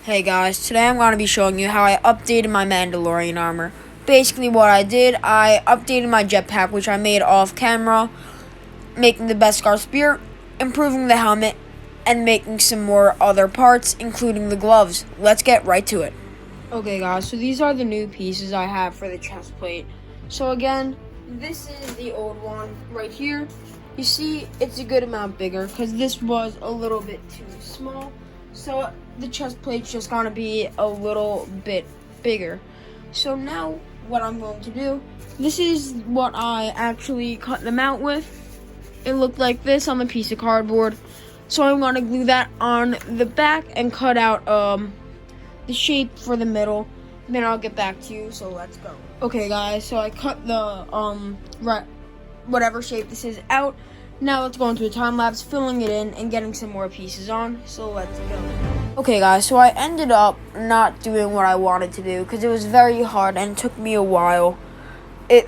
Hey guys, today I'm going to be showing you how I updated my Mandalorian armor. Basically what I did, I updated my jetpack, which I made off camera, making the Beskar spear, improving the helmet, and making some more other parts, including the gloves. Let's get right to it. Okay guys, so these are the new pieces I have for the chest plate. So again, this is the old one right here. You see, it's a good amount bigger because this was a little bit too small. So the chest plate's just gonna be a little bit bigger. So now what I'm going to do, this is what I actually cut them out with. It looked like this on a piece of cardboard. So I'm gonna glue that on the back and cut out the shape for the middle. Then I'll get back to you, so let's go. Okay guys, so I cut the whatever shape this is out. Now let's go into a time lapse, filling it in and getting some more pieces on. So let's go. Okay guys, so I ended up not doing what I wanted to do because it was very hard and it took me a while. It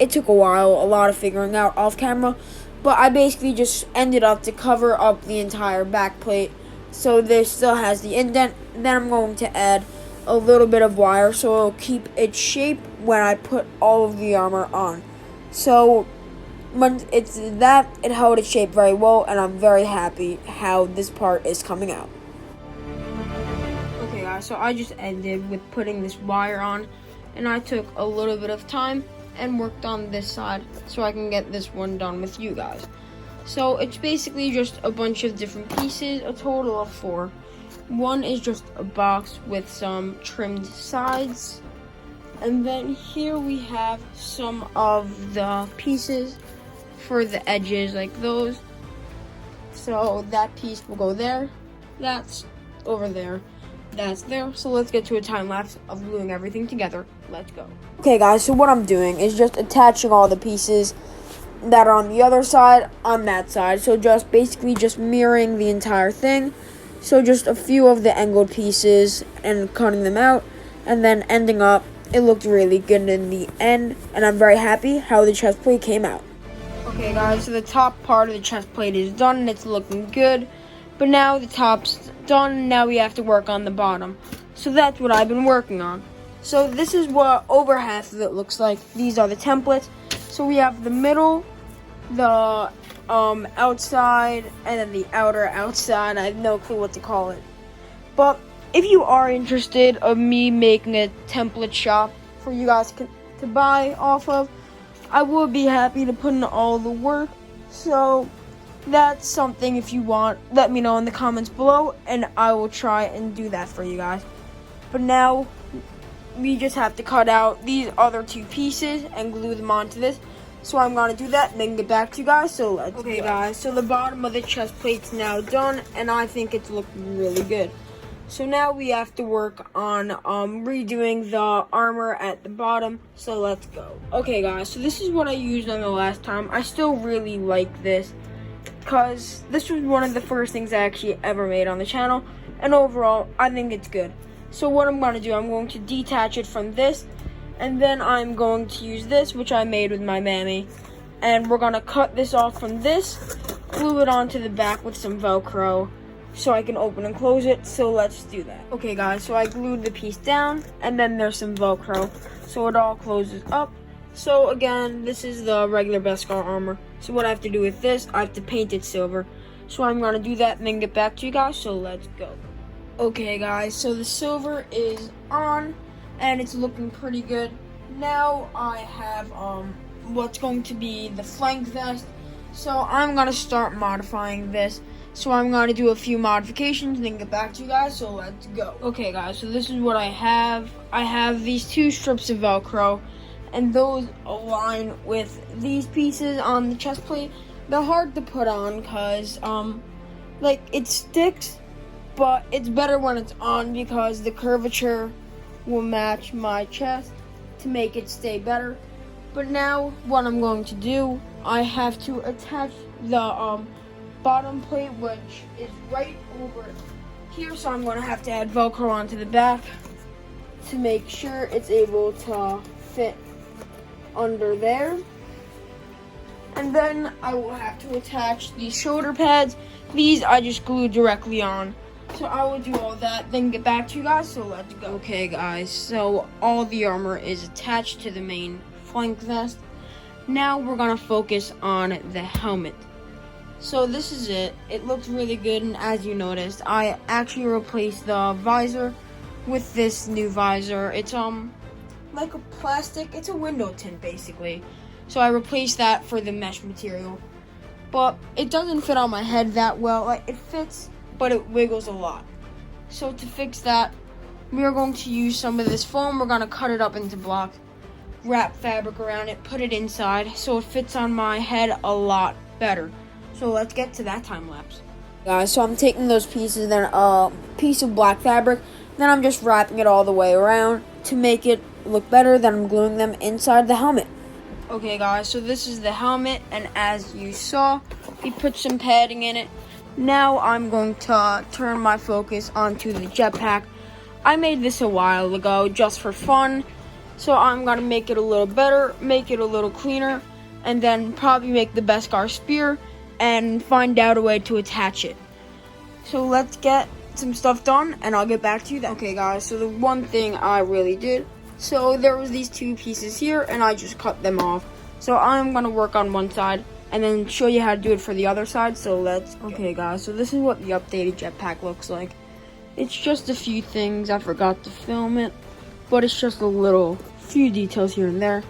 took a while, a lot of figuring out off camera, but I basically just ended up to cover up the entire back plate. So this still has the indent. Then I'm going to add a little bit of wire so it'll keep its shape when I put all of the armor on. So when it's that, it held its shape very well, and I'm very happy how this part is coming out. Okay guys, so I just ended with putting this wire on, and I took a little bit of time and worked on this side so I can get this one done with you guys. So it's basically just a bunch of different pieces, a total of 4. One is just a box with some trimmed sides. And then here we have some of the pieces for the edges, like those. So that piece will go there. That's over there. That's there. So let's get to a time lapse of gluing everything together. Let's go. Okay guys, so what I'm doing is just attaching all the pieces that are on the other side on that side. So just basically just mirroring the entire thing. So just a few of the angled pieces and cutting them out and then ending up. It looked really good in the end, and I'm very happy how the chest plate came out. Okay guys, so the top part of the chest plate is done and it's looking good. But now the top's done, now we have to work on the bottom. So that's what I've been working on. So this is what over half of it looks like. These are the templates. So we have the middle, the outside, and then the outer outside. I have no clue what to call it. But if you are interested of me making a template shop for you guys to buy off of, I will be happy to put in all the work. So that's something, if you want, let me know in the comments below and I will try and do that for you guys. But now we just have to cut out these other 2 pieces and glue them onto this. So I'm gonna do that and then get back to you guys. So let's go. Guys, so the bottom of the chest plate's now done and I think it's looking really good. So now we have to work on redoing the armor at the bottom. So let's go. Okay guys, so this is what I used on the last time. I still really like this because this was one of the first things I actually ever made on the channel. And overall, I think it's good. So what I'm going to do, I'm going to detach it from this. And then I'm going to use this, which I made with my mammy. And we're going to cut this off from this, glue it onto the back with some Velcro so I can open and close it. So let's do that. Okay guys, so I glued the piece down and then there's some Velcro so it all closes up. So again, this is the regular Beskar armor. So what I have to do with this, I have to paint it silver. So I'm going to do that and then get back to you guys. So let's go. Okay guys, so the silver is on and it's looking pretty good. Now I have what's going to be the flank vest. So I'm going to start modifying this. So I'm going to do a few modifications and then get back to you guys, so let's go. Okay guys, so this is what I have. I have these 2 strips of Velcro, and those align with these pieces on the chest plate. They're hard to put on because, like, it sticks, but it's better when it's on because the curvature will match my chest to make it stay better. But now, what I'm going to do, I have to attach the, bottom plate, which is right over here, so I'm going to have to add Velcro onto the back to make sure it's able to fit under there. And then I will have to attach these shoulder pads. These I just glued directly on. So I will do all that, then get back to you guys, so let's go. Okay guys, so all the armor is attached to the main flank vest. Now we're gonna focus on the helmet. So this is it. It looks really good, and as you noticed, I actually replaced the visor with this new visor. It's like a plastic, it's a window tint basically. So I replaced that for the mesh material. But it doesn't fit on my head that well. Like, it fits, but it wiggles a lot. So to fix that, we are going to use some of this foam. We're gonna cut it up into blocks, wrap fabric around it, put it inside, so it fits on my head a lot better. So let's get to that time lapse. Guys, so I'm taking those pieces, then a piece of black fabric, then I'm just wrapping it all the way around to make it look better. Then I'm gluing them inside the helmet. Okay guys, so this is the helmet, and as you saw, we put some padding in it. Now I'm going to turn my focus onto the jetpack. I made this a while ago just for fun, so I'm gonna make it a little better, make it a little cleaner, and then probably make the Beskar spear and find out a way to attach it. So let's get some stuff done, and I'll get back to you then. Okay guys, so the one thing I really did, so there was these two pieces here, and I just cut them off. So I'm gonna work on one side and then show you how to do it for the other side. So let's go. Okay guys, so this is what the updated jetpack looks like. It's just a few things, I forgot to film it, but it's just a little few details here and there.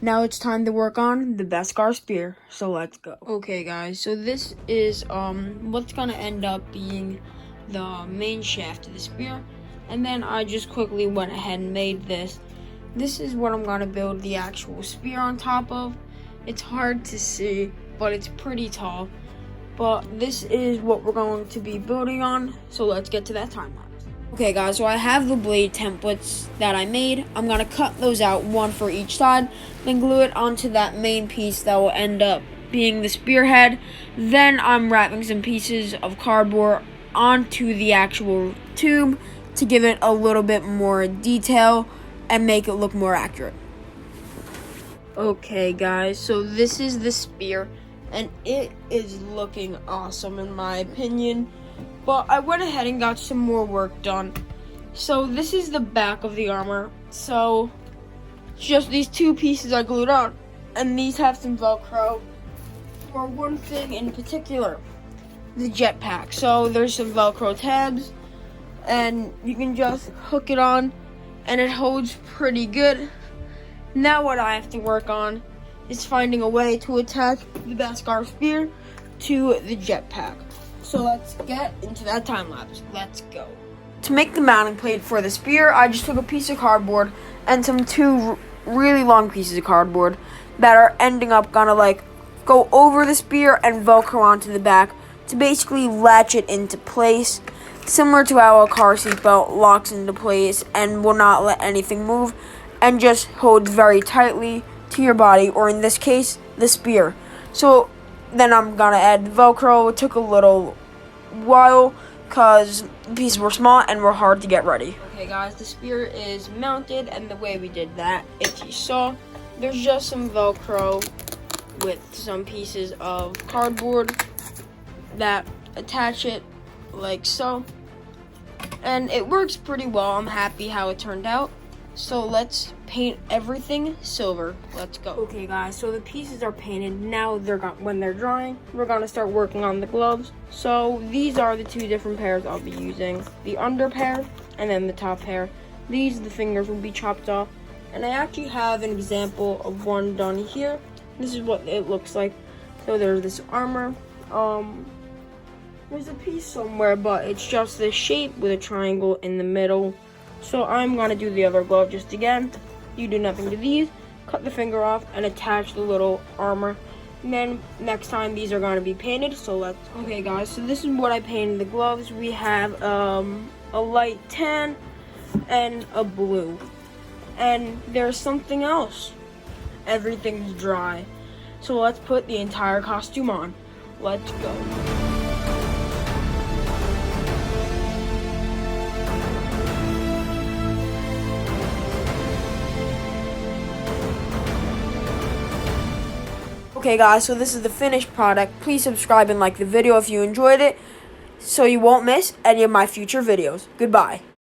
Now it's time to work on the Beskar spear, so let's go. Okay guys, so this is what's gonna end up being the main shaft of the spear, and then I just quickly went ahead and made this. This is what I'm gonna build the actual spear on top of. It's hard to see, but it's pretty tall. But this is what we're going to be building on, so let's get to that time lapse. Okay guys, so I have the blade templates that I made. I'm gonna cut those out, one for each side, then glue it onto that main piece that will end up being the spearhead. Then I'm wrapping some pieces of cardboard onto the actual tube to give it a little bit more detail and make it look more accurate. Okay guys, so this is the spear, and it is looking awesome in my opinion. But I went ahead and got some more work done. So this is the back of the armor. So just these two pieces I glued on, and these have some Velcro for one thing in particular, the jetpack. So there's some Velcro tabs, and you can just hook it on, and it holds pretty good. Now what I have to work on is finding a way to attach the Beskar spear to the jetpack. So let's get into that time lapse. Let's go. To make the mounting plate for the spear, I just took a piece of cardboard and some two really long pieces of cardboard that are ending up gonna like go over the spear and Velcro onto the back to basically latch it into place, similar to how a car seat belt locks into place and will not let anything move and just holds very tightly to your body, or in this case, the spear. So then I'm gonna add Velcro. It took a little while because the pieces were small and were hard to get ready. Okay guys, the spear is mounted, and the way we did that, if you saw, there's just some Velcro with some pieces of cardboard that attach it like so, and it works pretty well. I'm happy how it turned out. So let's paint everything silver. Let's go. Okay guys, so the pieces are painted. Now when they're drying, we're gonna start working on the gloves. So these are the two different pairs I'll be using. The under pair and then the top pair. The fingers will be chopped off. And I actually have an example of one done here. This is what it looks like. So there's this armor. There's a piece somewhere, but it's just this shape with a triangle in the middle. So I'm gonna do the other glove just again. You do nothing to these. Cut the finger off and attach the little armor. And then next time these are gonna be painted. So let's. Okay guys, so this is what I painted the gloves. We have a light tan and a blue. And there's something else. Everything's dry. So let's put the entire costume on. Let's go. Okay guys, so this is the finished product. Please subscribe and like the video if you enjoyed it. so you won't miss any of my future videos. Goodbye.